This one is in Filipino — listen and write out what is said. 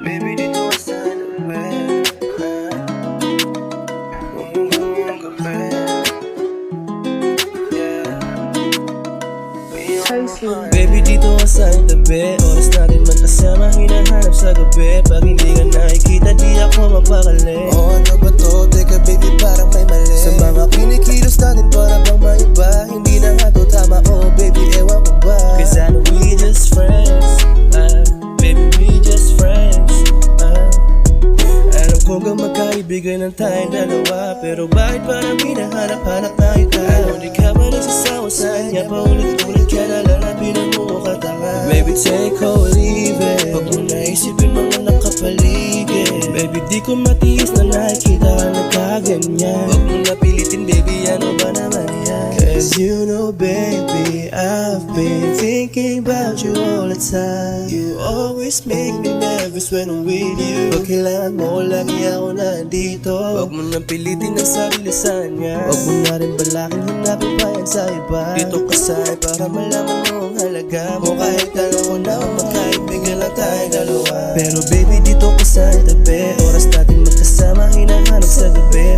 Baby, dito ka sa labi. Ang kape. Baby, dito ka sa tabi. Oras natin magkasama, hinahanap sa gabi. Pag hindi ka nakikita, di ako mapakali. Oh, ano ba to? Teka baby, parang may mali. Sa mga kinikilos natin, para bang may iba. Hindi na nga to tama, oh baby, ewan ko ba? Cause I know we just friends. Baby, we just friends. Alam ko kang magkaibigan ng tayong dalawa, pero bakit parang hinahanap-hanap tayo ka? Alam di ka ba nagsasawa sa kanya? Paulit-ulit ka na lalapin ang mukha katanga. Baby, take or leave it. Huwag mo naisipin mga nakapaligid. Baby, di ko matiis na nakikita ka nagkaganyan. Huwag mo napilitin baby, ano ba naman yan? Cause you know baby, I've been thinking about you all the time. You always make me nervous when I'm with you. Pag kailangan mo, lagi ako nandito. Huwag mo nang pilitin ang sarili sa kanya. Huwag mo na rin balakin, hanapin pa yan sa iba. Dito ka sa'yo para malaman mo ang halaga mo. Kahit alam ko na magkaibigan lang tayong dalawa. Pero baby, dito ka sa tabi. Oras natin magkasama, hinahanap sa gabi.